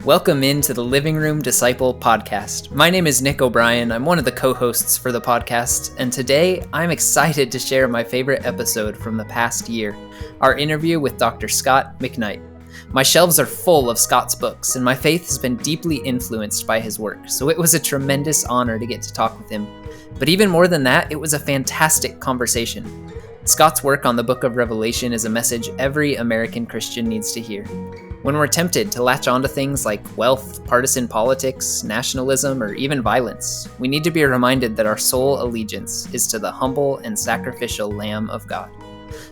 Welcome into the Living Room Disciple podcast. My name is Nick O'Brien. I'm one of the co-hosts for the podcast, and today I'm excited to share my favorite episode from the past year, our interview with Dr. Scot McKnight. My shelves are full of Scot's books, and my faith has been deeply influenced by his work, so it was a tremendous honor to get to talk with him. But even more than that, it was a fantastic conversation. Scot's work on the Book of Revelation is a message every American Christian needs to hear. When we're tempted to latch onto things like wealth, partisan politics, nationalism, or even violence, we need to be reminded that our sole allegiance is to the humble and sacrificial Lamb of God.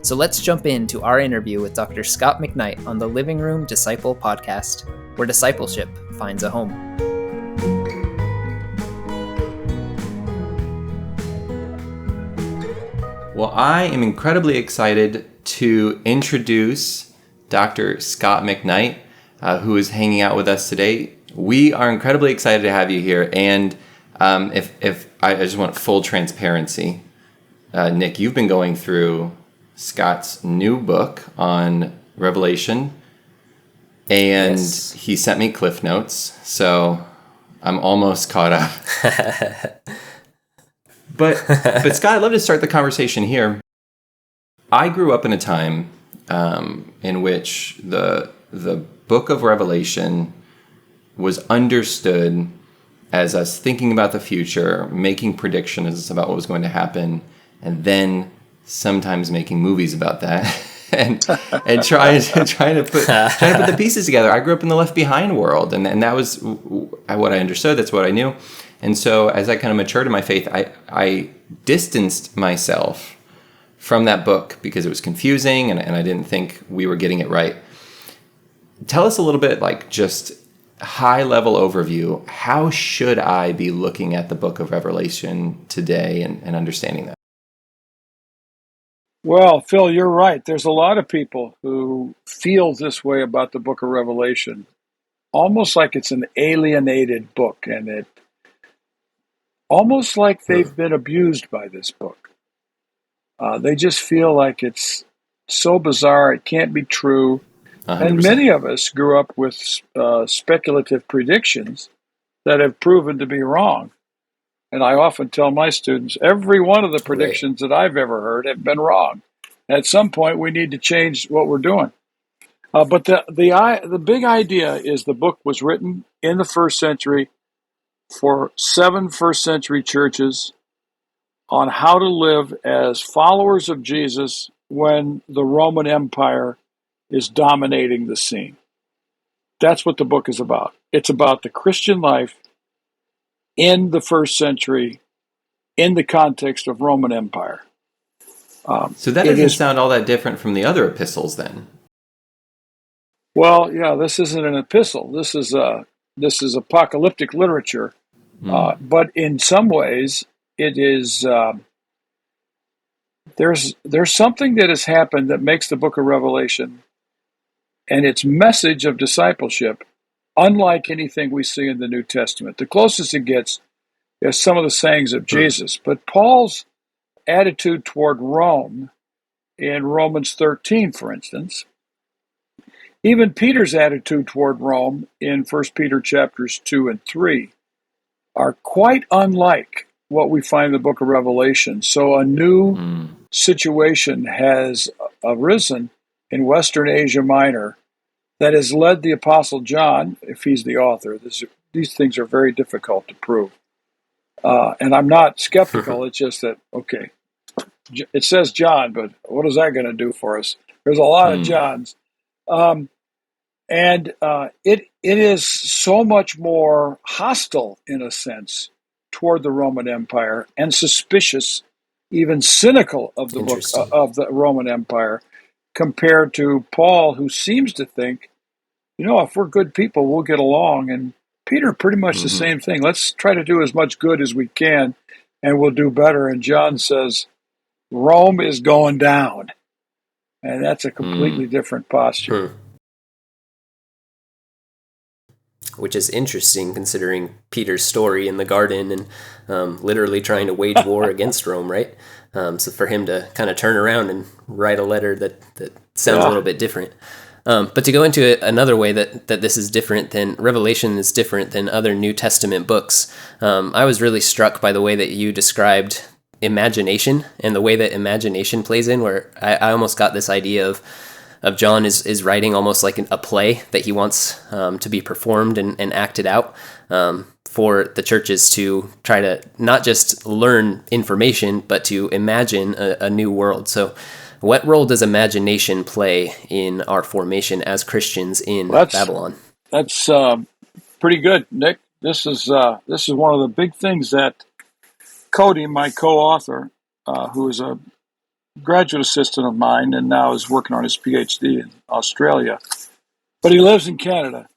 So let's jump into our interview with Dr. Scot McKnight on the Living Room Disciple podcast, where discipleship finds a home. Well, I am incredibly excited to introduce Dr. Scot McKnight, who is hanging out with us today. We are incredibly excited to have you here. And if I just want full transparency, Nick, you've been going through Scot's new book on Revelation, and yes, he sent me Cliff Notes, so I'm almost caught up. But Scott, I'd love to start the conversation here. I grew up in a time in which the book of Revelation was understood as us thinking about the future, making predictions about what was going to happen, and then sometimes making movies about that, and trying to put the pieces together. I grew up in the Left Behind world, and that was what I understood. That's what I knew. And so as I kind of matured in my faith, I distanced myself from that book because it was confusing and I didn't think we were getting it right. Tell us a little bit, like just high-level overview. How should I be looking at the book of Revelation today and understanding that? Well, Phil, you're right. There's a lot of people who feel this way about the book of Revelation, almost like it's an alienated book, and it almost like they've been abused by this book. They just feel like it's so bizarre, it can't be true. 100%. And many of us grew up with speculative predictions that have proven to be wrong. And I often tell my students, every one of the predictions that I've ever heard have been wrong. At some point, we need to change what we're doing. But the big idea is the book was written in the first century for 7 first-century churches on how to live as followers of Jesus when the Roman Empire is dominating the scene. That's what the book is about. It's about the Christian life in the first century in the context of Roman Empire. So that doesn't sound all that different from the other epistles then. Well, yeah, this isn't an epistle. This is apocalyptic literature. But in some ways, it is. There's something that has happened that makes the book of Revelation and its message of discipleship unlike anything we see in the New Testament. The closest it gets is some of the sayings of Jesus. But Paul's attitude toward Rome in Romans 13, for instance, even Peter's attitude toward Rome in 1 Peter chapters 2 and 3 are quite unlike what we find in the book of Revelation. So a new situation has arisen in Western Asia Minor that has led the Apostle John, if he's the author. These things are very difficult to prove. And I'm not skeptical. It's just that, okay, it says John, but what is that going to do for us? There's a lot of Johns. And it is so much more hostile, in a sense, toward the Roman Empire and suspicious, even cynical of the book of the Roman Empire, compared to Paul, who seems to think, if we're good people, we'll get along. And Peter, pretty much the same thing. Let's try to do as much good as we can, and we'll do better. And John says, Rome is going down. And that's a completely different posture. Which is interesting considering Peter's story in the garden and literally trying to wage war against Rome, right? So for him to kind of turn around and write a letter that sounds a little bit different. But to go into another way that this is different than Revelation is different than other New Testament books, I was really struck by the way that you described imagination and the way that imagination plays in, where I almost got this idea of John is writing almost like a play that he wants to be performed and acted out for the churches to try to not just learn information, but to imagine a new world. So what role does imagination play in our formation as Christians in Babylon? That's pretty good, Nick. This is one of the big things that Cody, my co-author, who is a graduate assistant of mine and now is working on his PhD in Australia, but he lives in Canada.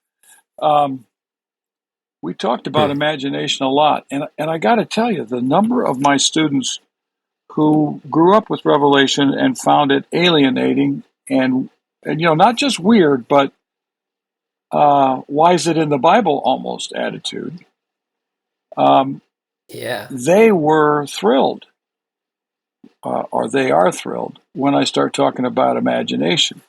We talked about imagination a lot, and I got to tell you, the number of my students who grew up with Revelation and found it alienating and not just weird, but why is it in the Bible almost attitude? They were thrilled, or they are thrilled when I start talking about imagination.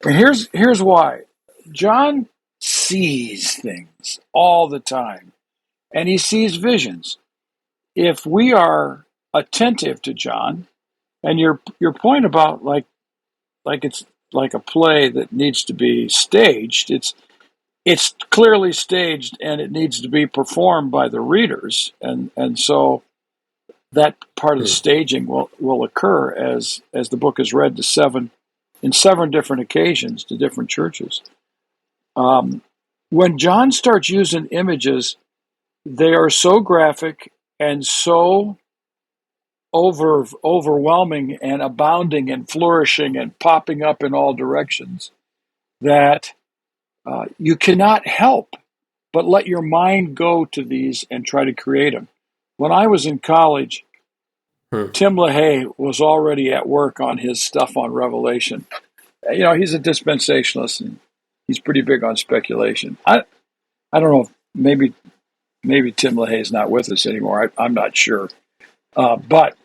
And here's why. John sees things all the time, and he sees visions. If we are attentive to John, and your point about like it's like a play that needs to be staged, it's clearly staged and it needs to be performed by the readers, and so that part of the staging will occur as the book is read in seven different occasions to different churches. When John starts using images, they are so graphic and so overwhelming and abounding and flourishing and popping up in all directions that you cannot help but let your mind go to these and try to create them. When I was in college, Tim LaHaye was already at work on his stuff on Revelation. He's a dispensationalist and he's pretty big on speculation. I don't know if maybe Tim LaHaye is not with us anymore. I'm not sure. But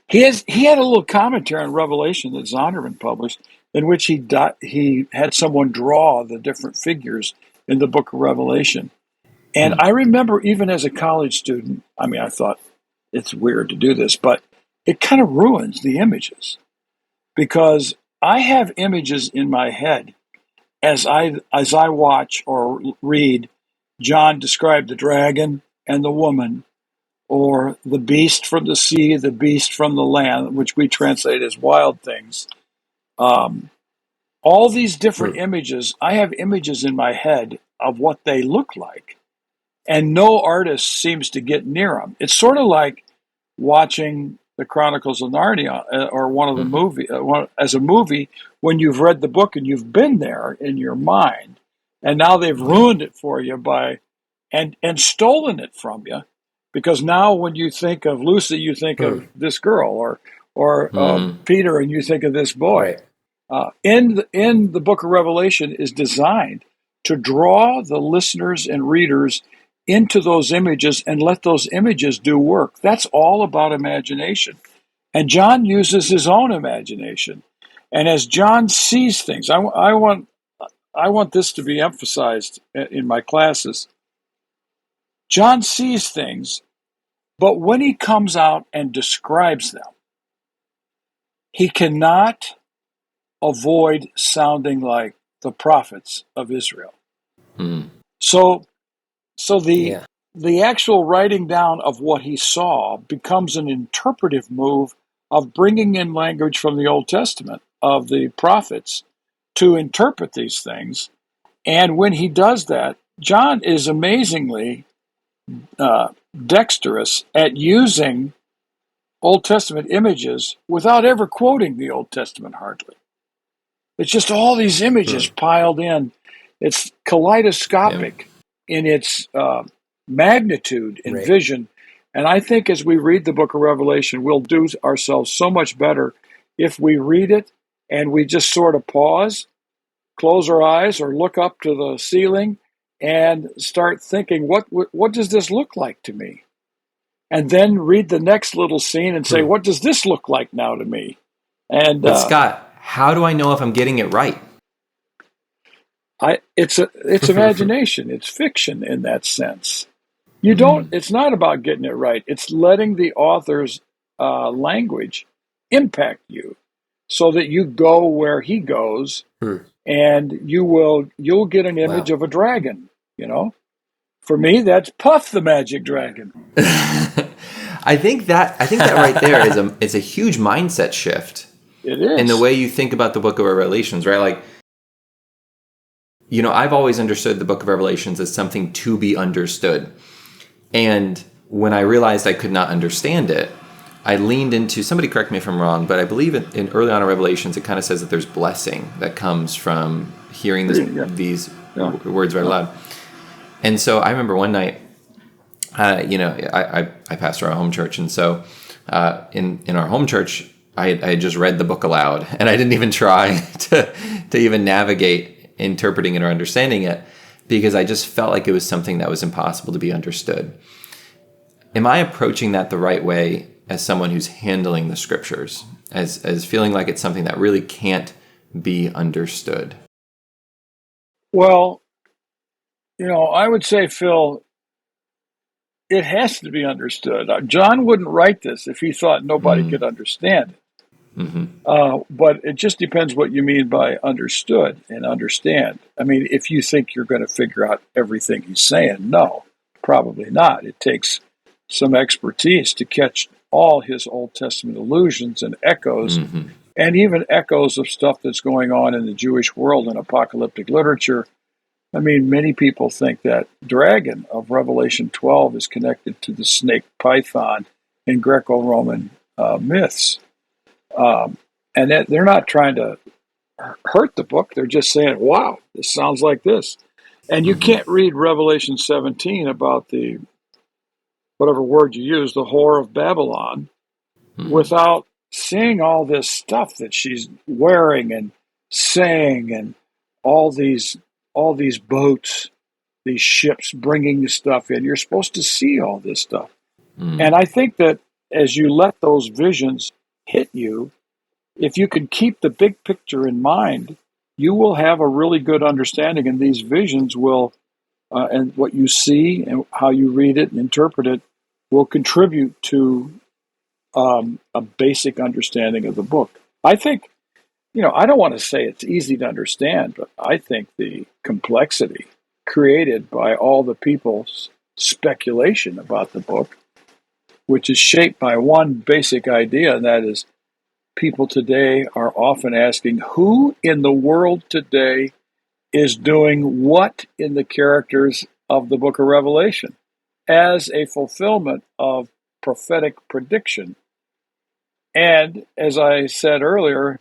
he had a little commentary on Revelation that Zondervan published, in which he had someone draw the different figures in the book of Revelation. And I remember, even as a college student, I thought it's weird to do this, but it kind of ruins the images, because I have images in my head as I watch or read John describe the dragon and the woman, or the beast from the sea, the beast from the land, which we translate as wild things. All these different images, I have images in my head of what they look like, and no artist seems to get near them. It's sort of like watching the Chronicles of Narnia or one of the movie as a movie, when you've read the book and you've been there in your mind, and now they've ruined it for you and stolen it from you, because now when you think of Lucy, you think of this girl, or Peter, and you think of this boy. In the book of Revelation is designed to draw the listeners and readers into those images and let those images do work. That's all about imagination. And John uses his own imagination. And as John sees things, I want this to be emphasized in my classes. John sees things, but when he comes out and describes them, he cannot avoid sounding like the prophets of Israel. So the actual writing down of what he saw becomes an interpretive move of bringing in language from the Old Testament of the prophets to interpret these things. And when he does that, John is amazingly dexterous at using Old Testament images without ever quoting the Old Testament hardly. It's just all these images piled in. It's kaleidoscopic in its magnitude and vision. And I think as we read the book of Revelation, we'll do ourselves so much better if we read it and we just sort of pause, close our eyes, or look up to the ceiling and start thinking, what does this look like to me? And then read the next little scene and say, what does this look like now to me? And but Scott, how do I know if I'm getting it right? It's imagination. It's fiction in that sense. You don't. It's not about getting it right. It's letting the author's language impact you, so that you go where he goes, and you'll get an image of a dragon. For me, that's Puff the Magic Dragon. I think that right there is a huge mindset shift. It is. In the way you think about the book of Revelations, right? Like, I've always understood the book of Revelations as something to be understood. And when I realized I could not understand it, I leaned into, somebody correct me if I'm wrong, but I believe in early on in Revelations, it kind of says that there's blessing that comes from hearing these words read aloud. And so I remember one night, I pastor our home church. And so in our home church, I had just read the book aloud, and I didn't even try to even navigate interpreting it or understanding it, because I just felt like it was something that was impossible to be understood. Am I approaching that the right way as someone who's handling the scriptures, as feeling like it's something that really can't be understood? Well, I would say, Phil, it has to be understood. John wouldn't write this if he thought nobody could understand it. But it just depends what you mean by understood and understand. I mean, if you think you're going to figure out everything he's saying, no, probably not. It takes some expertise to catch all his Old Testament allusions and echoes, and even echoes of stuff that's going on in the Jewish world in apocalyptic literature. I mean, many people think that dragon of Revelation 12 is connected to the snake python in Greco-Roman myths. And that they're not trying to hurt the book. They're just saying, wow, this sounds like this. And you can't read Revelation 17 about the, whatever word you use, the whore of Babylon, without seeing all this stuff that she's wearing and saying, and all these boats, these ships bringing stuff in. You're supposed to see all this stuff. And I think that as you let those visions hit you, if you can keep the big picture in mind, you will have a really good understanding, and these visions will, and what you see and how you read it and interpret it, will contribute to a basic understanding of the book. I think, I don't want to say it's easy to understand, but I think the complexity created by all the people's speculation about the book, which is shaped by one basic idea, and that is people today are often asking, who in the world today is doing what in the characters of the book of Revelation as a fulfillment of prophetic prediction? And as I said earlier,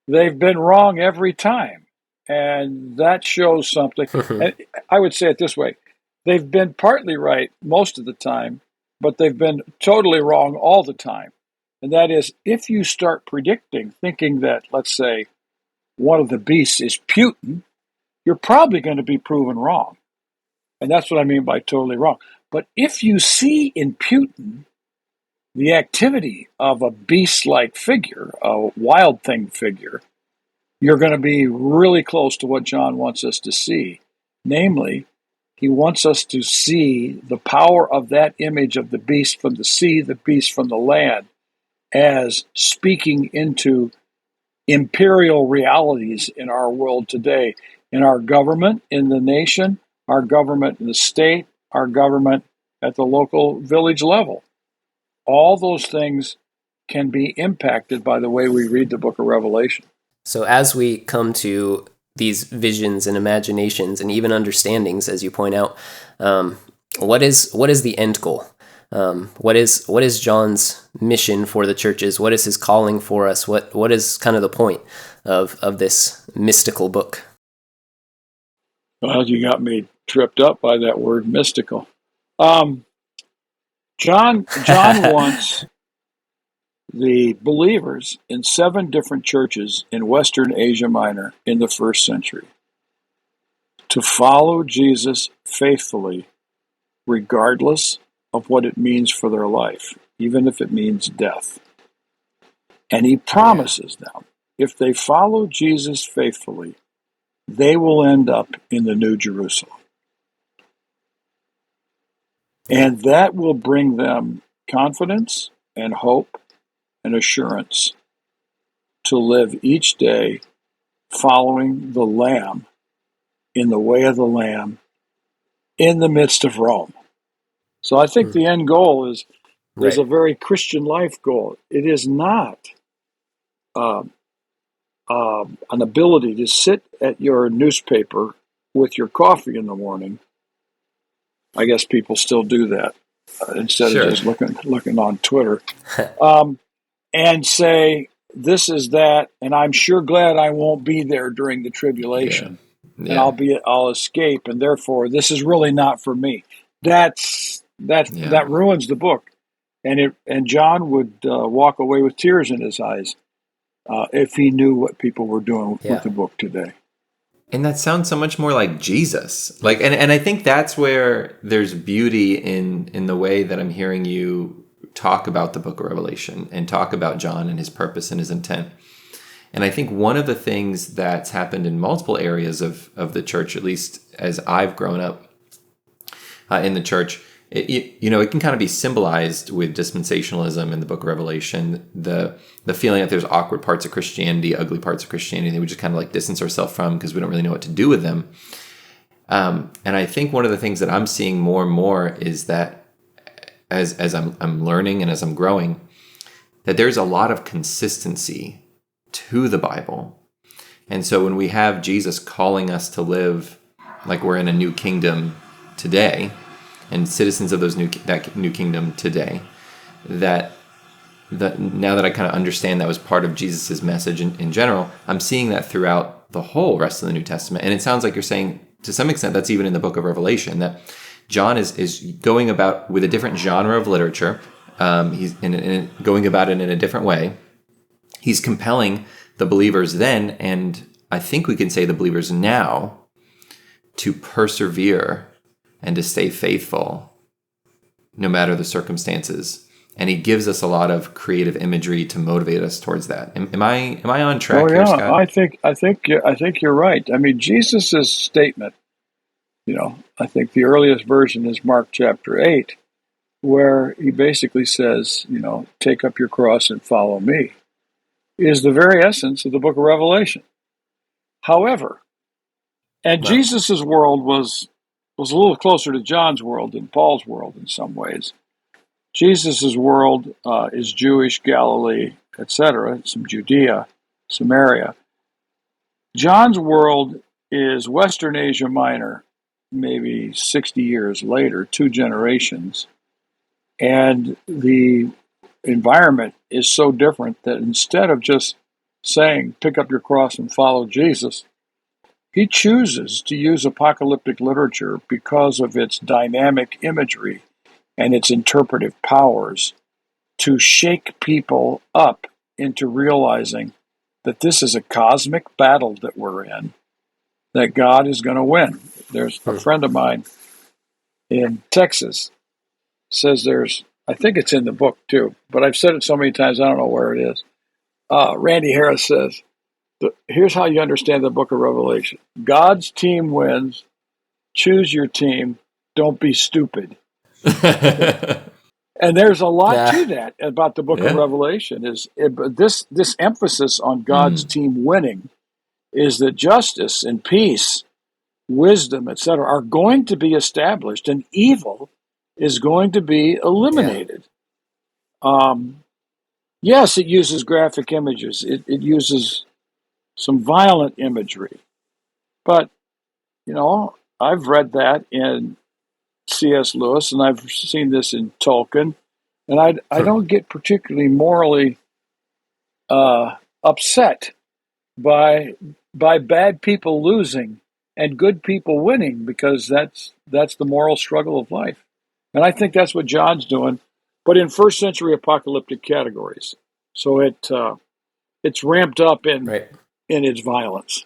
they've been wrong every time. And that shows something. And I would say it this way. They've been partly right most of the time, but they've been totally wrong all the time. And that is, if you start predicting, thinking that, let's say, one of the beasts is Putin, you're probably going to be proven wrong. And that's what I mean by totally wrong. But if you see in Putin the activity of a beast-like figure, a wild thing figure, you're going to be really close to what John wants us to see. Namely, he wants us to see the power of that image of the beast from the sea, the beast from the land, as speaking into imperial realities in our world today, in our government, in the nation, our government in the state, our government at the local village level. All those things can be impacted by the way we read the book of Revelation. So as we come to these visions and imaginations and even understandings, as you point out, what is the end goal? What is John's mission for the churches? What is his calling for us? What is kind of the point of this mystical book? Well, you got me tripped up by that word mystical. John wants the believers in 7 different churches in Western Asia Minor in the first century to follow Jesus faithfully, regardless of what it means for their life, even if it means death. And he promises them, if they follow Jesus faithfully, they will end up in the New Jerusalem. And that will bring them confidence and hope and assurance to live each day following the Lamb in the way of the Lamb in the midst of Rome. So I think the end goal is a very Christian life goal. It is not an ability to sit at your newspaper with your coffee in the morning. I guess people still do that instead of just looking on Twitter, and say, this is that, and I'm sure glad I won't be there during the tribulation, and I'll escape, and therefore this is really not for me. That ruins the book, and John would walk away with tears in his eyes if he knew what people were doing with the book today. And that sounds so much more like Jesus. And I think that's where there's beauty in the way that I'm hearing you talk about the book of Revelation and talk about John and his purpose and his intent. And I think one of the things that's happened in multiple areas of the church, at least as I've grown up in the church, it can kind of be symbolized with dispensationalism in the book of Revelation, the feeling that there's awkward parts of Christianity, ugly parts of Christianity that we just kind of like distance ourselves from because we don't really know what to do with them. And I think one of the things that I'm seeing more and more is that as I'm learning and as I'm growing, that there's a lot of consistency to the Bible. And so when we have Jesus calling us to live like we're in a new kingdom today, and citizens of that new kingdom today, that now that I kind of understand that was part of Jesus's message in general, I'm seeing that throughout the whole rest of the New Testament. And it sounds like you're saying, to some extent, that's even in the book of Revelation, that John is going about with a different genre of literature. He's going about it in a different way. He's compelling the believers then, and I think we can say the believers now, to persevere and to stay faithful no matter the circumstances. And he gives us a lot of creative imagery to motivate us towards that. Am I on track here, Scott? I think you're right. I mean, Jesus's statement, I think the earliest version is Mark chapter 8, where he basically says, take up your cross and follow me, is the very essence of the book of Revelation. However, Jesus's world was a little closer to John's world than Paul's world in some ways. Jesus' world is Jewish, Galilee, etc., some Judea, Samaria. John's world is Western Asia Minor, maybe 60 years later, 2 generations. And the environment is so different that instead of just saying, pick up your cross and follow Jesus, he chooses to use apocalyptic literature because of its dynamic imagery and its interpretive powers to shake people up into realizing that this is a cosmic battle that we're in, that God is going to win. There's a friend of mine in Texas says I think it's in the book too, but I've said it so many times I don't know where it is. Randy Harris says, here's how you understand the book of Revelation. God's team wins. Choose your team. Don't be stupid. And there's a lot to that about the book of Revelation. This emphasis on God's team winning is that justice and peace, wisdom, etc., are going to be established, and evil is going to be eliminated. Yes, it uses graphic images. It uses some violent imagery. But, I've read that in C.S. Lewis, and I've seen this in Tolkien, and I don't get particularly morally upset by bad people losing and good people winning, because that's the moral struggle of life. And I think that's what John's doing, but in first century apocalyptic categories. So it's ramped up in its violence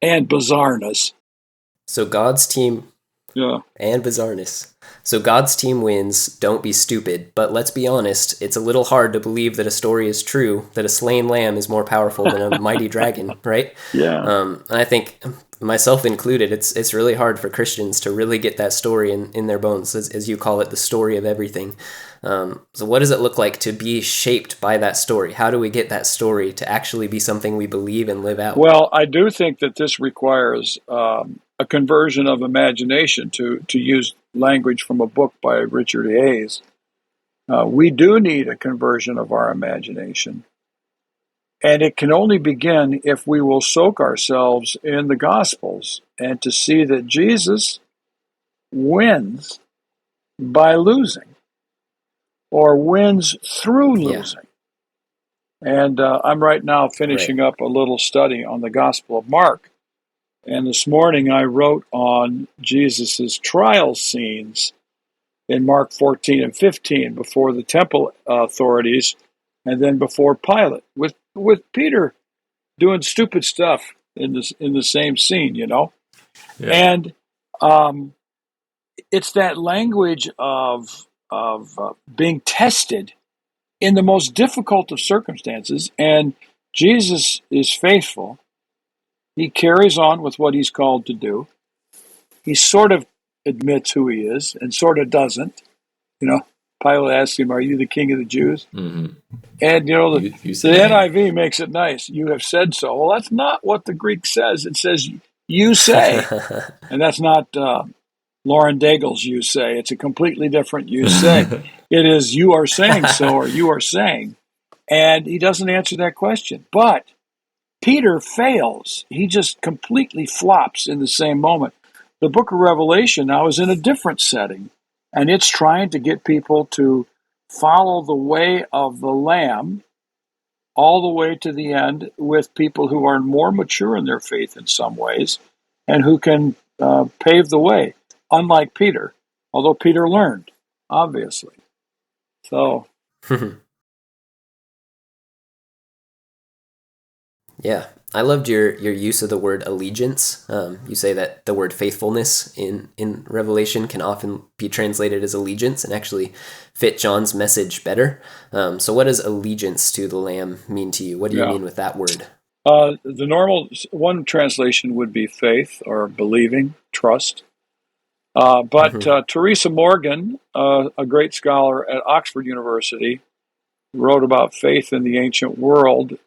and bizarreness. So God's team Yeah. and bizarreness. So God's team wins, don't be stupid, but let's be honest, it's a little hard to believe that a story is true, that a slain lamb is more powerful than a mighty dragon, right? Yeah. And I think, myself included, it's really hard for Christians to really get that story in their bones, as you call it, the story of everything. So what does it look like to be shaped by that story? How do we get that story to actually be something we believe and live out? Well, I do think that this requires a conversion of imagination, to use language from a book by Richard Hayes. We do need a conversion of our imagination. And it can only begin if we will soak ourselves in the Gospels and to see that Jesus wins by losing, or wins through losing. And I'm right now finishing up a little study on the Gospel of Mark. And this morning I wrote on Jesus's trial scenes in Mark 14 and 15 before the temple authorities, and then before Pilate, with Peter doing stupid stuff in the same scene, you know. Yeah. And it's that language of being tested in the most difficult of circumstances, and Jesus is faithful. He carries on with what he's called to do. He sort of admits who he is and sort of doesn't. You know, Pilate asks him, "Are you the king of the Jews?" Mm-hmm. And, you know, the say NIV makes it nice. You have said so. Well, that's not what the Greek says. It says, you say. And that's not Lauren Daigle's you say. It's a completely different you say. It is you are saying so, or you are saying. And he doesn't answer that question. But Peter fails. He just completely flops in the same moment. The book of Revelation now is in a different setting, and it's trying to get people to follow the way of the Lamb all the way to the end, with people who are more mature in their faith in some ways and who can pave the way, unlike Peter, although Peter learned, obviously. So... Yeah, I loved your use of the word allegiance. You say that the word faithfulness in Revelation can often be translated as allegiance and actually fit John's message better. So what does allegiance to the Lamb mean to you? What do you mean with that word? The normal one translation would be faith or believing, trust. But Teresa Morgan, a great scholar at Oxford University, wrote about faith in the ancient world,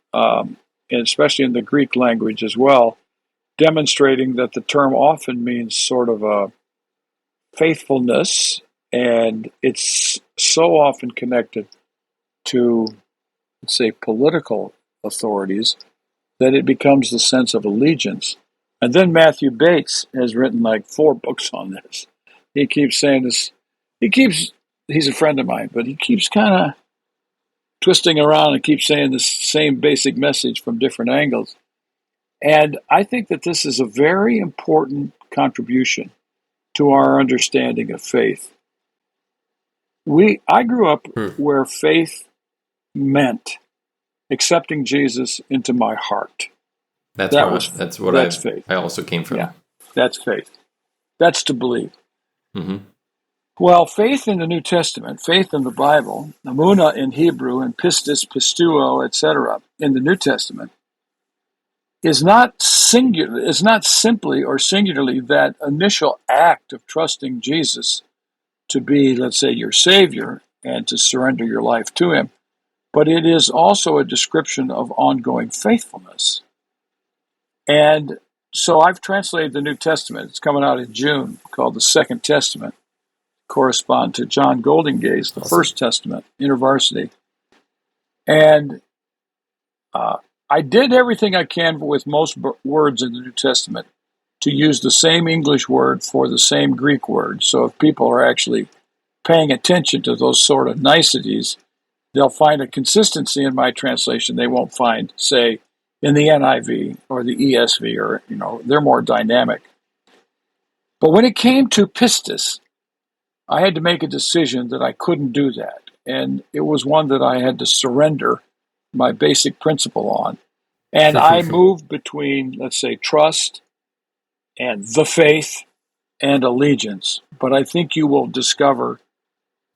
and especially in the Greek language as well, demonstrating that the term often means sort of a faithfulness, and it's so often connected to, let's say, political authorities, that it becomes the sense of allegiance. And then Matthew Bates has written like 4 books on this. He keeps saying this. He's a friend of mine, but he keeps kind of twisting around and keeps saying the same basic message from different angles. And I think that this is a very important contribution to our understanding of faith. I grew up where faith meant accepting Jesus into my heart. That's faith. I also came from. Yeah, that's faith. That's to believe. Mm-hmm. Well, faith in the New Testament, faith in the Bible, emunah in Hebrew, and pistis, pistuo, etc. in the New Testament, is not singular. Is not simply or singularly that initial act of trusting Jesus to be, let's say, your Savior and to surrender your life to Him, but it is also a description of ongoing faithfulness. And so I've translated the New Testament. It's coming out in June, called the Second Testament. Correspond to John Goldingay's The First Testament, InterVarsity. And I did everything I can with most words in the New Testament to use the same English word for the same Greek word. So if people are actually paying attention to those sort of niceties, they'll find a consistency in my translation they won't find, say, in the NIV or the ESV, or, you know, they're more dynamic. But when it came to pistis, I had to make a decision that I couldn't do that. And it was one that I had to surrender my basic principle on. And I moved between, let's say, trust and the faith and allegiance. But I think you will discover,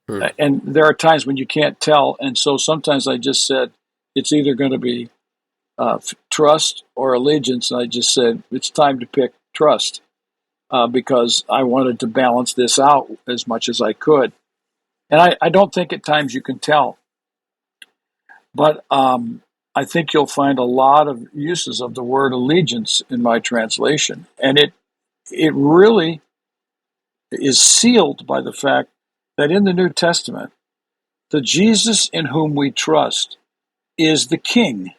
and there are times when you can't tell, and so sometimes I just said it's either going to be trust or allegiance, and I just said it's time to pick trust because I wanted to balance this out as much as I could. And I don't think at times you can tell, but I think you'll find a lot of uses of the word allegiance in my translation, and it really is sealed by the fact that in the New Testament, the Jesus in whom we trust is the King.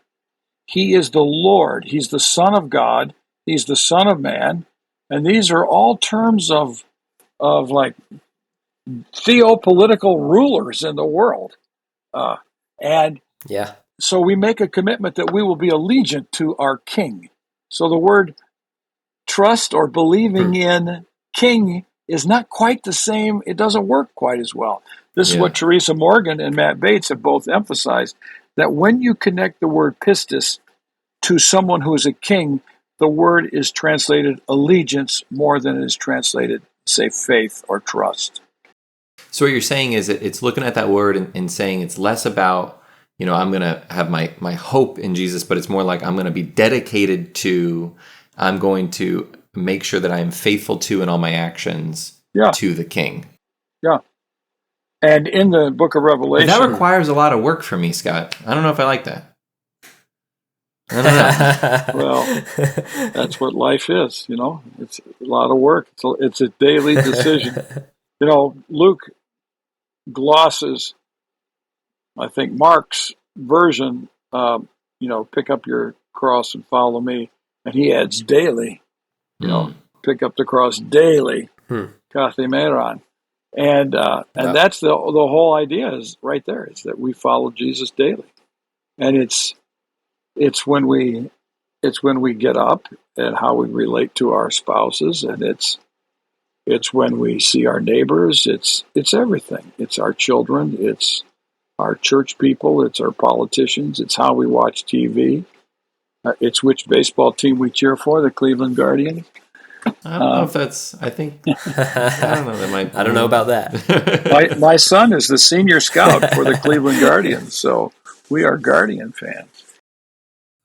He is the Lord. He's the Son of God. He's the Son of Man. And these are all terms of like theopolitical rulers in the world. And Yeah. so we make a commitment that we will be allegiant to our King. So the word trust or believing in King is not quite the same. It doesn't work quite as well. This is what Teresa Morgan and Matt Bates have both emphasized, that when you connect the word pistis to someone who is a king, the word is translated allegiance more than it is translated, say, faith or trust. So what you're saying is that it's looking at that word and saying it's less about, I'm going to have my hope in Jesus, but it's more like I'm going to be dedicated to, I'm going to make sure that I am faithful to in all my actions to the King. Yeah. And in the book of Revelation... But that requires a lot of work for me, Scott. I don't know if I like that. I don't know. Well, that's what life is, It's a lot of work. It's a daily decision. Luke glosses, I think, Mark's version, pick up your cross and follow me. And he adds daily, pick up the cross daily, kathimeron. And that's the whole idea is right there, is that we follow Jesus daily. And it's when we get up and how we relate to our spouses, and it's when we see our neighbors, it's everything. It's our children, it's our church people, it's our politicians, it's how we watch TV. It's which baseball team we cheer for, the Cleveland Guardians. I don't know if that's, I don't know. That might. I don't know about that. My son is the senior scout for the Cleveland Guardians, so we are Guardian fans.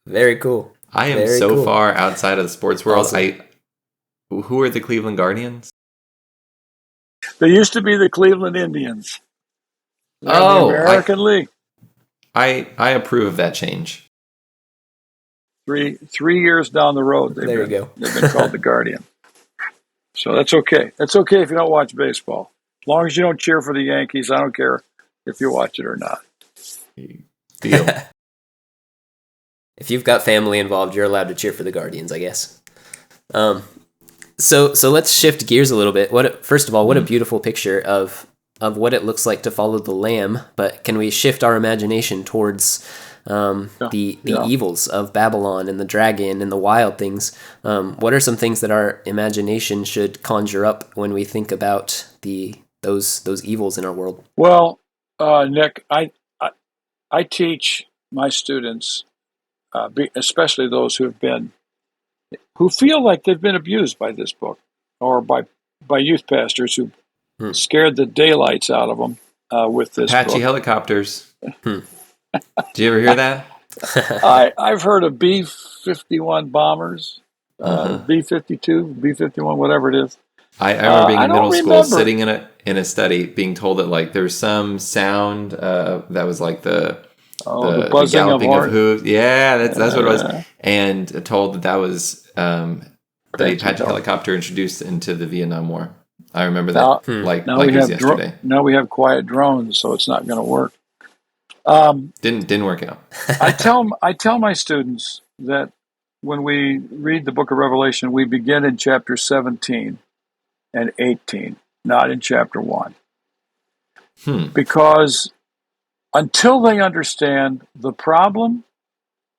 Very cool. I am so far outside of the sports world. Awesome. Who are the Cleveland Guardians? They used to be the Cleveland Indians. They're in the American League. I approve of that change. 3 years down the road, they've been called the Guardian. So that's okay. That's okay if you don't watch baseball. As long as you don't cheer for the Yankees, I don't care if you watch it or not. Deal. If you've got family involved, you're allowed to cheer for the Guardians, I guess. So let's shift gears a little bit. First of all, what a beautiful picture of what it looks like to follow the Lamb. But can we shift our imagination towards the evils of Babylon and the dragon and the wild things? What are some things that our imagination should conjure up when we think about those evils in our world? Well, Nick, I teach my students, especially those who feel like they've been abused by this book, or by youth pastors who scared the daylights out of them with this Apache book. Helicopters. Did you ever hear that? I've heard of B-51 bombers, B-52, B-51, whatever it is. I remember being in middle school, sitting in a study, being told that there's some sound that was like the buzzing galloping of hooves. Yeah, that's what it was. And told that was the Apache helicopter introduced into the Vietnam War. I remember that like it was yesterday. Now we have quiet drones, so it's not going to work. Didn't work out. I tell my students that when we read the book of Revelation, we begin in chapter 17 and 18, not in chapter 1. Because until they understand the problem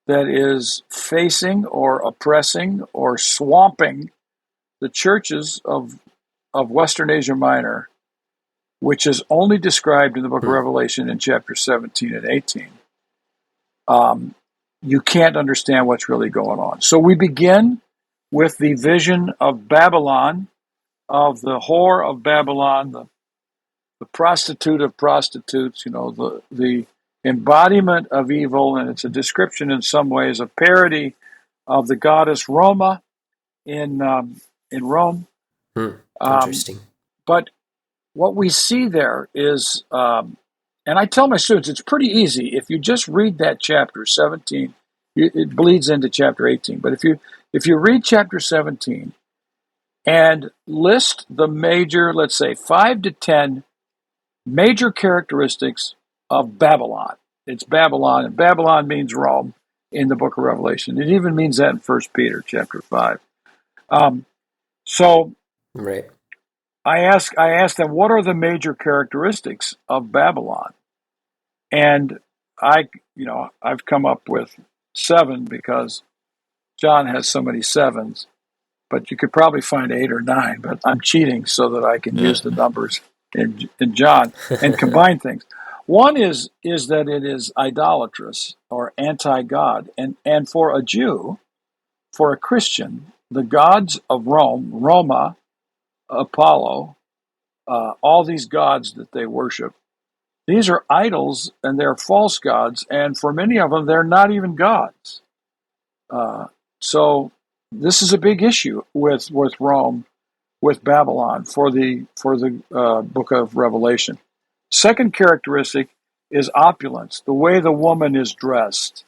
that is facing or oppressing or swamping the churches of Western Asia Minor, which is only described in the book of Revelation in chapter 17 and 18, you can't understand what's really going on. So we begin with the vision of Babylon of the whore of Babylon, the prostitute of prostitutes, the embodiment of evil, and it's a description in some ways, a parody of the goddess Roma in Rome. Interesting. But what we see there is, and I tell my students, it's pretty easy. If you just read that chapter 17, it bleeds into chapter 18. But if you read chapter 17 and list the major, let's say 5 to 10 major characteristics of Babylon. It's Babylon, and Babylon means Rome in the book of Revelation. It even means that in 1 Peter chapter 5. So right. I ask them, what are the major characteristics of Babylon? And I've come up with 7 because John has so many 7s, but you could probably find 8 or 9, but I'm cheating so that I can use the numbers in John and combine things. One is that it is idolatrous or anti-God. And for a Jew, for a Christian, the gods of Rome, Roma, Apollo, all these gods that they worship, these are idols and they're false gods. And for many of them, they're not even gods. So this is a big issue with Rome, with Babylon for the book of Revelation. Second characteristic is opulence. The way the woman is dressed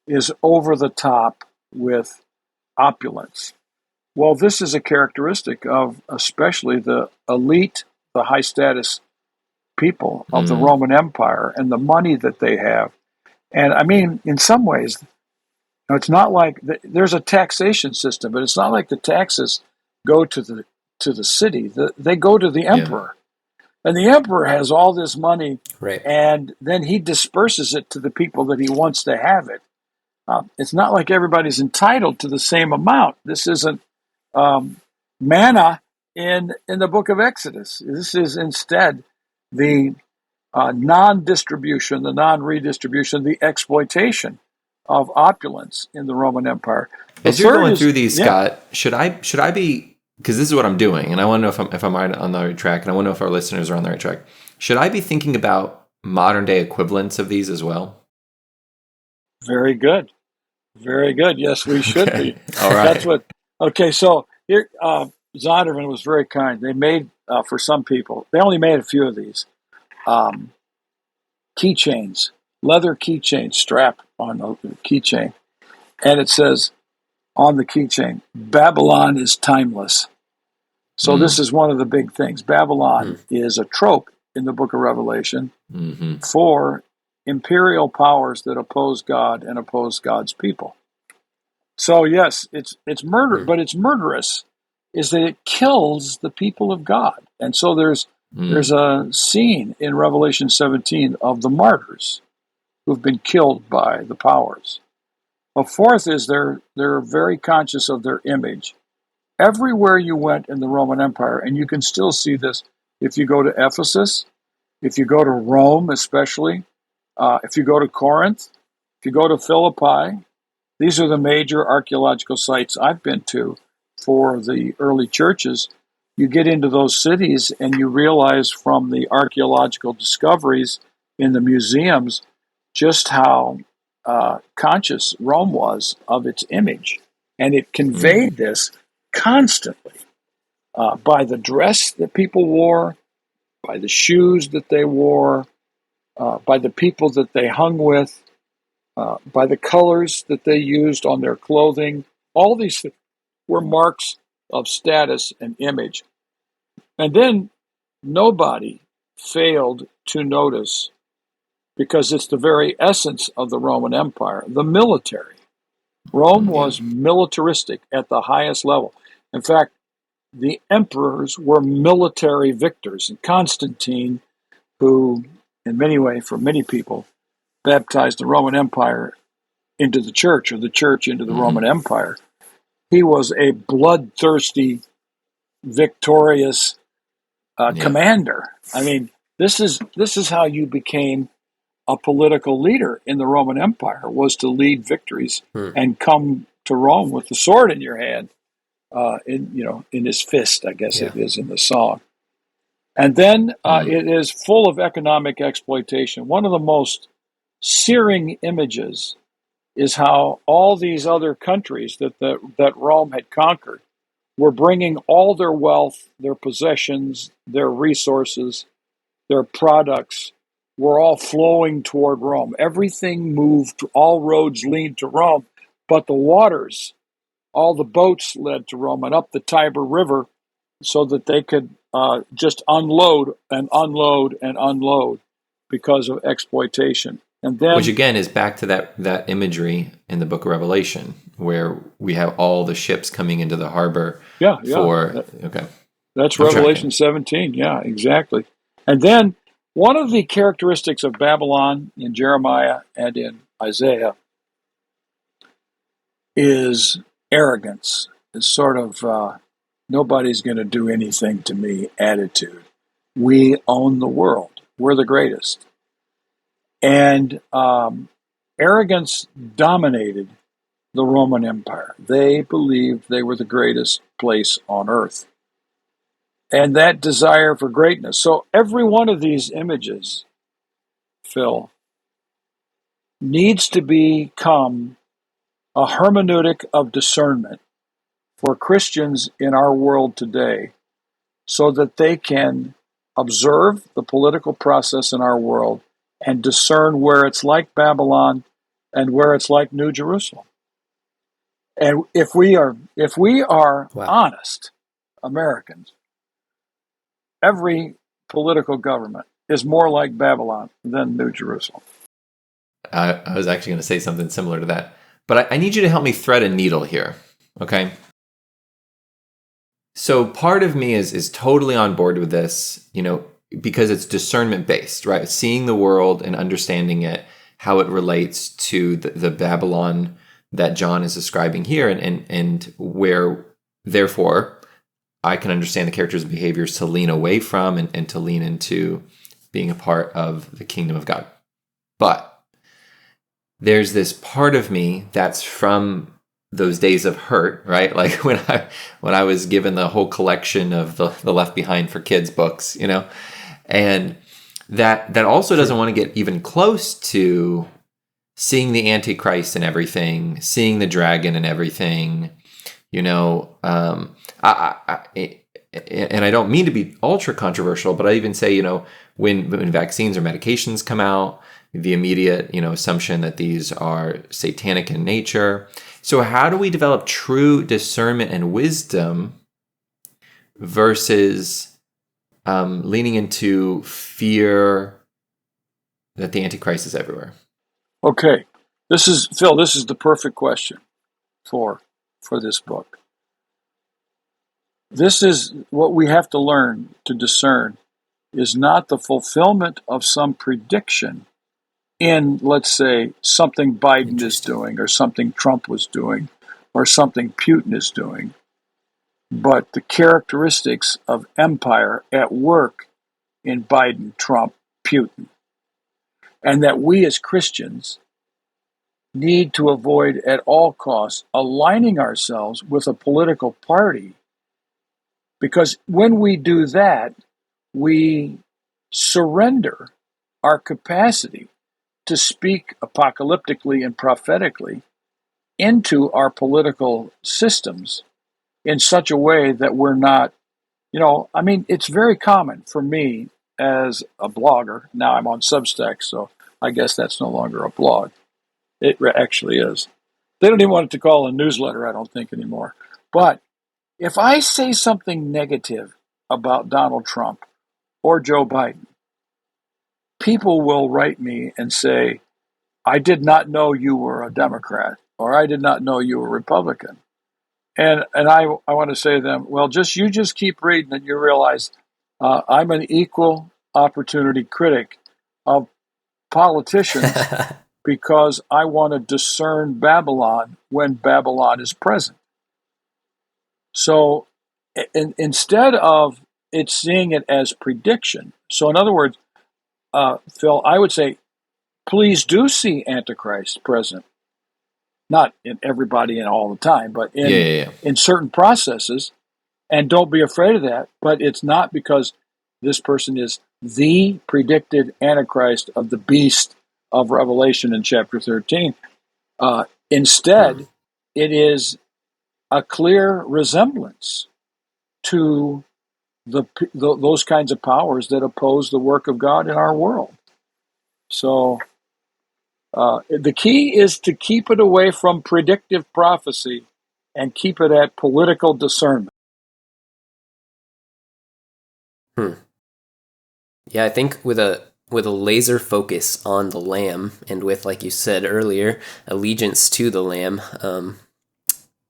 is over the top with opulence. Well, this is a characteristic of especially the elite, the high status people of the Roman Empire and the money that they have. And I mean, in some ways, it's not like there's a taxation system, but it's not like the taxes go to the city. They go to the emperor. And the emperor has all this money, right, and then he disperses it to the people that he wants to have it. It's not like everybody's entitled to the same amount. This isn't manna in the book of Exodus. This is instead the non-distribution, the non-redistribution, the exploitation of opulence in the Roman Empire. As you're going through these, Scott, should I be, because this is what I'm doing, and I want to know if I'm on the right track, and I want to know if our listeners are on the right track. Should I be thinking about modern day equivalents of these as well? Very good. Very good. Yes, we should be. All right. Okay, so here, Zondervan was very kind. They made, for some people, they only made a few of these, keychains, leather keychain strap on the keychain. And it says on the keychain, Babylon is timeless. So this is one of the big things. Babylon is a trope in the book of Revelation for imperial powers that oppose God and oppose God's people. So yes, it's murder, but it's murderous is that it kills the people of God. And so there's a scene in Revelation 17 of the martyrs who've been killed by the powers. A fourth is they're very conscious of their image. Everywhere you went in the Roman Empire, and you can still see this if you go to Ephesus, if you go to Rome especially, if you go to Corinth, if you go to Philippi, these are the major archaeological sites I've been to for the early churches. You get into those cities and you realize from the archaeological discoveries in the museums just how conscious Rome was of its image. And it conveyed this constantly by the dress that people wore, by the shoes that they wore, by the people that they hung with, by the colors that they used on their clothing. All these were marks of status and image. And then nobody failed to notice, because it's the very essence of the Roman Empire, the military. Rome was militaristic at the highest level. In fact, the emperors were military victors. And Constantine, who in many ways, for many people, baptized the Roman Empire into the church, or the church into the Roman Empire, he was a bloodthirsty, victorious commander. I mean, this is how you became a political leader in the Roman Empire, was to lead victories and come to Rome with the sword in your hand in his fist, I guess Yeah. it is in the song. And then it is full of economic exploitation. One of the most searing images is how all these other countries that Rome had conquered were bringing all their wealth, their possessions, their resources, their products were all flowing toward Rome. Everything moved, all roads lead to Rome, but the waters, all the boats led to Rome and up the Tiber River so that they could just unload and unload and unload because of exploitation. And Which then, again is back to that imagery in the book of Revelation, where we have all the ships coming into the harbor okay. that's I'm Revelation tracking. 17. Yeah, exactly. And then one of the characteristics of Babylon in Jeremiah and in Isaiah is arrogance. It's sort of nobody's going to do anything to me attitude. We own the world. We're the greatest. And arrogance dominated the Roman Empire. They believed they were the greatest place on earth. And that desire for greatness. So every one of these images, Phil, needs to become a hermeneutic of discernment for Christians in our world today so that they can observe the political process in our world and discern where it's like Babylon and where it's like New Jerusalem. And if we are Wow. honest Americans, every political government is more like Babylon than New Jerusalem. I was actually going to say something similar to that, but I need you to help me thread a needle here, okay? So part of me is totally on board with this, because it's discernment based, right? Seeing the world and understanding it, how it relates to the Babylon that John is describing here, and where, therefore, I can understand the characters' behaviors to lean away from and to lean into being a part of the kingdom of God. But there's this part of me that's from those days of hurt, right? Like when I was given the whole collection of the Left Behind for Kids books, and that also doesn't want to get even close to seeing the Antichrist and everything, seeing the dragon and everything, and I don't mean to be ultra controversial, but I even say, when vaccines or medications come out, the immediate, assumption that these are satanic in nature. So how do we develop true discernment and wisdom versus leaning into fear that the Antichrist is everywhere? Okay, Phil. This is the perfect question for this book. This is what we have to learn to discern is not the fulfillment of some prediction in, let's say, something Biden is doing or something Trump was doing or something Putin is doing, but the characteristics of empire at work in Biden, Trump, Putin. And that we as Christians need to avoid at all costs aligning ourselves with a political party, because when we do that, we surrender our capacity to speak apocalyptically and prophetically into our political systems in such a way that we're not, it's very common for me as a blogger. Now I'm on Substack, so I guess that's no longer a blog. It actually is. They don't even want it to call a newsletter, I don't think, anymore. But if I say something negative about Donald Trump or Joe Biden, people will write me and say, I did not know you were a Democrat, or I did not know you were a Republican. And I want to say to them, well, you just keep reading and you realize I'm an equal opportunity critic of politicians because I want to discern Babylon when Babylon is present. So instead of seeing it as prediction, so in other words, Phil, I would say, please do see Antichrist present. not in everybody and all the time, but in Yeah. in certain processes. And don't be afraid of that. But it's not because this person is the predicted Antichrist of the beast of Revelation in chapter 13. Instead, it is a clear resemblance to those kinds of powers that oppose the work of God in our world. So the key is to keep it away from predictive prophecy and keep it at political discernment. Yeah, I think with a laser focus on the Lamb, and with, like you said earlier, allegiance to the Lamb,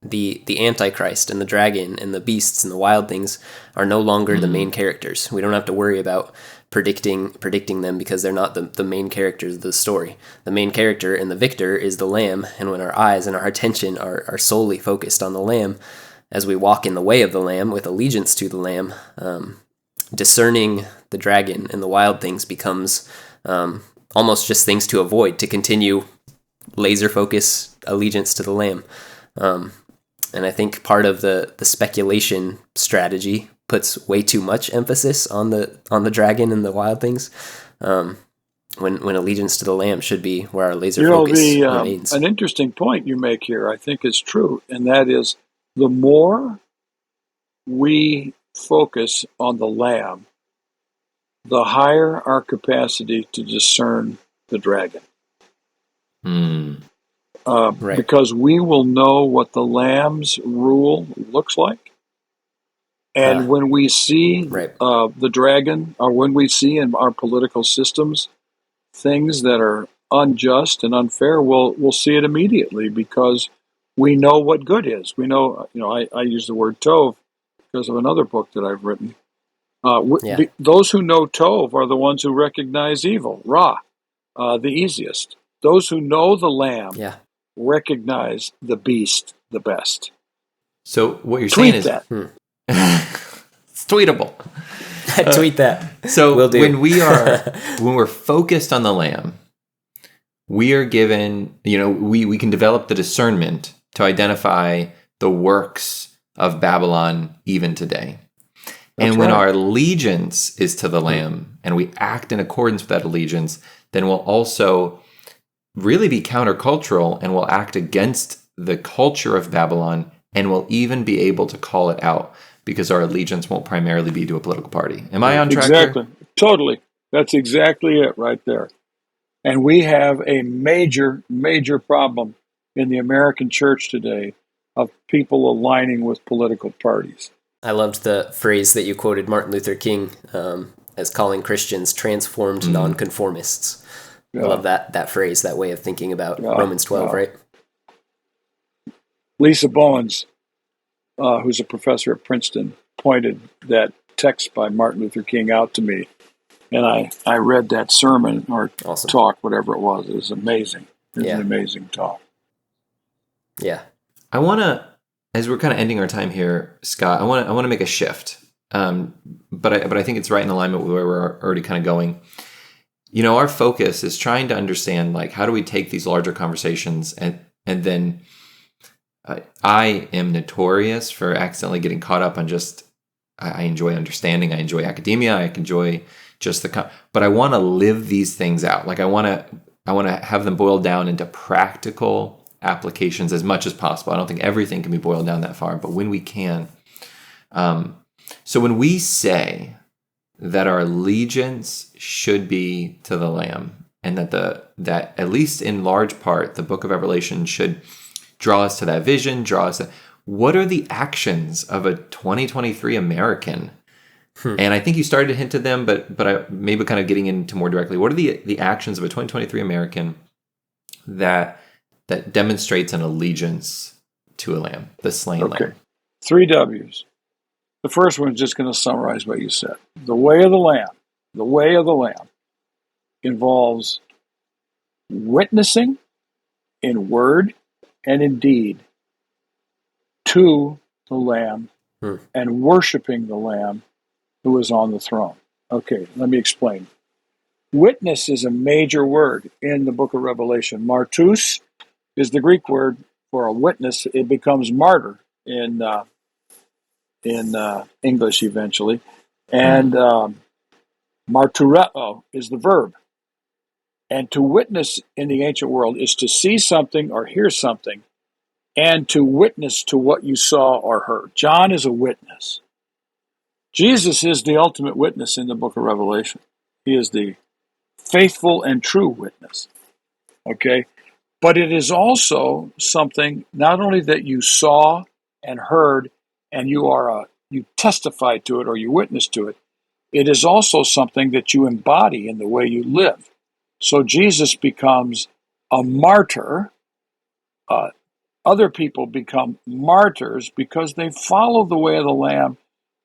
the Antichrist and the dragon and the beasts and the wild things are no longer the main characters. We don't have to worry about predicting them, because they're not the main characters of the story. The main character and the victor is the Lamb, and when our eyes and our attention are solely focused on the Lamb, as we walk in the way of the Lamb with allegiance to the Lamb, discerning the dragon and the wild things becomes almost just things to avoid, to continue laser focus allegiance to the Lamb. And I think part of the speculation strategy puts way too much emphasis on the dragon and the wild things, when allegiance to the Lamb should be where our laser focus remains. An interesting point you make here, I think, is true, and that is, the more we focus on the Lamb, the higher our capacity to discern the dragon. Right. Because we will know what the Lamb's rule looks like. And when we see the dragon, or when we see in our political systems things that are unjust and unfair, we'll see it immediately, because we know what good is. We know, I use the word tov because of another book that I've written. Those who know tov are the ones who recognize evil, ra, the easiest. Those who know the Lamb recognize the beast the best. So what you're Tweet saying is that. it's tweetable. Tweet that. So Will do. when we're focused on the Lamb, we are given, we can develop the discernment to identify the works of Babylon even today. And when our allegiance is to the Lamb and we act in accordance with that allegiance, then we'll also really be countercultural, and we'll act against the culture of Babylon, and we'll even be able to call it out, because our allegiance won't primarily be to a political party. Am I on track Exactly. here? Totally. That's exactly it right there. And we have a major, major problem in the American church today of people aligning with political parties. I loved the phrase that you quoted Martin Luther King as calling Christians transformed nonconformists. I love that phrase, that way of thinking about Romans 12, right? Lisa Bowens, who's a professor at Princeton, pointed that text by Martin Luther King out to me. And I read that sermon or talk, whatever it was. It was amazing. It was an amazing talk. Yeah. I want to, as we're kind of ending our time here, Scott, I want to make a shift. But I think it's right in alignment with where we're already kind of going. Our focus is trying to understand, like, how do we take these larger conversations, and then I am notorious for accidentally getting caught up on just, I enjoy understanding, I enjoy academia, I enjoy just but I want to live these things out. Like I want to have them boiled down into practical applications as much as possible. I don't think everything can be boiled down that far, but when we can. So when we say that our allegiance should be to the Lamb, and that at least in large part the book of Revelation should draw us to that vision, what are the actions of a 2023 American? And I think you started to hint at them, but I maybe kind of getting into more directly. What are the actions of a 2023 American that demonstrates an allegiance to a Lamb, the slain Lamb? 3 W's. The first one is just going to summarize what you said. The way of the Lamb. The way of the Lamb involves witnessing in word and in deed to the Lamb and worshiping the Lamb who is on the throne. Okay, let me explain. Witness is a major word in the book of Revelation. Martus is the Greek word for a witness, it becomes martyr in English eventually. And martyreo is the verb. And to witness in the ancient world is to see something or hear something and to witness to what you saw or heard. John is a witness. Jesus is the ultimate witness in the book of Revelation. He is the faithful and true witness. Okay? But it is also something not only that you saw and heard and you testified to it or you witnessed to it, it is also something that you embody in the way you live. So Jesus becomes a martyr. Other people become martyrs because they follow the way of the Lamb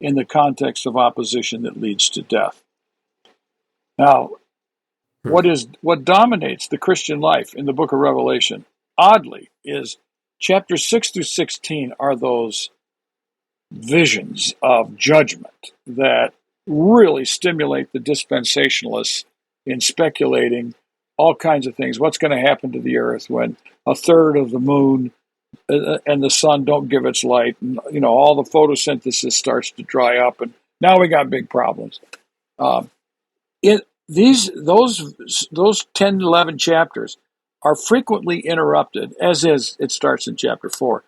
in the context of opposition that leads to death. Now, what dominates the Christian life in the book of Revelation, oddly, is chapters 6 through 16 are those visions of judgment that really stimulate the dispensationalists in speculating all kinds of things. What's going to happen to the earth when a third of the moon and the sun don't give its light, and all the photosynthesis starts to dry up, and now we got big problems. Those 10, 11 chapters are frequently interrupted, as is it starts in chapter 4,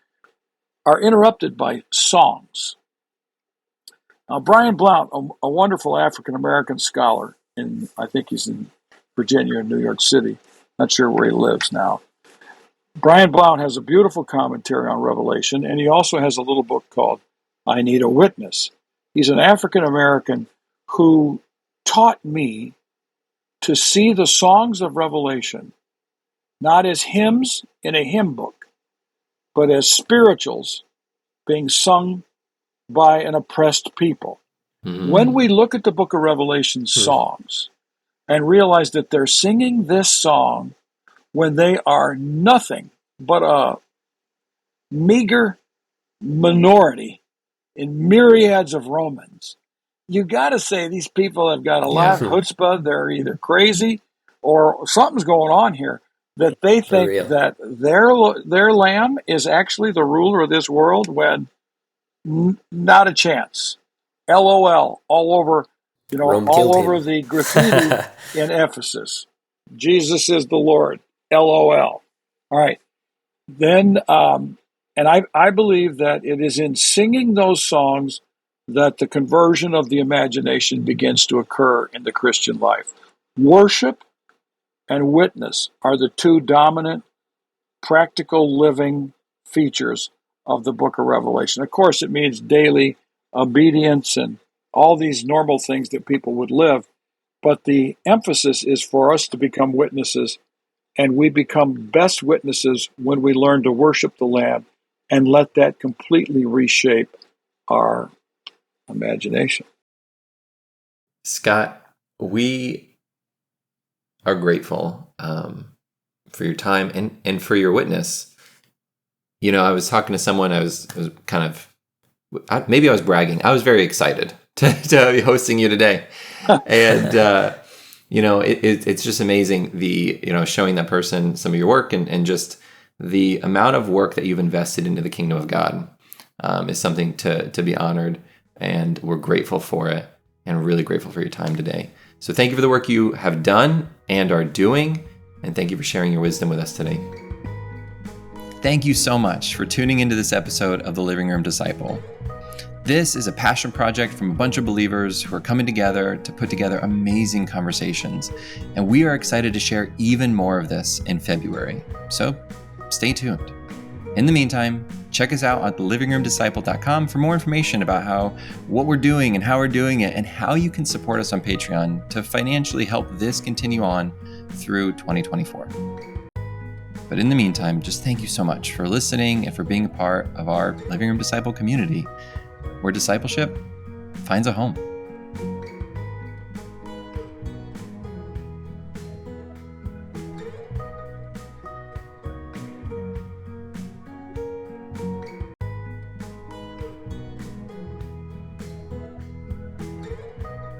are interrupted by songs. Now, Brian Blount, a wonderful African-American scholar, I think he's in Virginia and New York City, not sure where he lives now. Brian Blount has a beautiful commentary on Revelation, and he also has a little book called I Need a Witness. He's an African-American who taught me to see the songs of Revelation not as hymns in a hymn book, but as spirituals being sung by an oppressed people. Mm-hmm. When we look at the book of Revelation songs and realize that they're singing this song when they are nothing but a meager minority in myriads of Romans, you got to say these people have got a lot of chutzpah. They're either crazy or something's going on here, that they think that their lamb is actually the ruler of this world when not a chance. LOL all over, all over the graffiti in Ephesus. Jesus is the Lord. LOL. All right. Then, and I believe that it is in singing those songs that the conversion of the imagination begins to occur in the Christian life. Worship and witness are the two dominant, practical living features of the book of Revelation. Of course, it means daily obedience and all these normal things that people would live, but the emphasis is for us to become witnesses, and we become best witnesses when we learn to worship the Lamb and let that completely reshape our imagination. Scott, we are grateful for your time and for your witness. I was talking to someone, I was kind of, maybe I was bragging. I was very excited to be hosting you today. And, it's just amazing showing that person some of your work and just the amount of work that you've invested into the kingdom of God is something to be honored. And we're grateful for it and really grateful for your time today. So thank you for the work you have done and are doing. And thank you for sharing your wisdom with us today. Thank you so much for tuning into this episode of the Living Room Disciple. This is a passion project from a bunch of believers who are coming together to put together amazing conversations. And we are excited to share even more of this in February. So stay tuned. In the meantime, check us out at thelivingroomdisciple.com for more information about what we're doing and how we're doing it and how you can support us on Patreon to financially help this continue on through 2024. But in the meantime, just thank you so much for listening and for being a part of our Living Room Disciple community, where discipleship finds a home.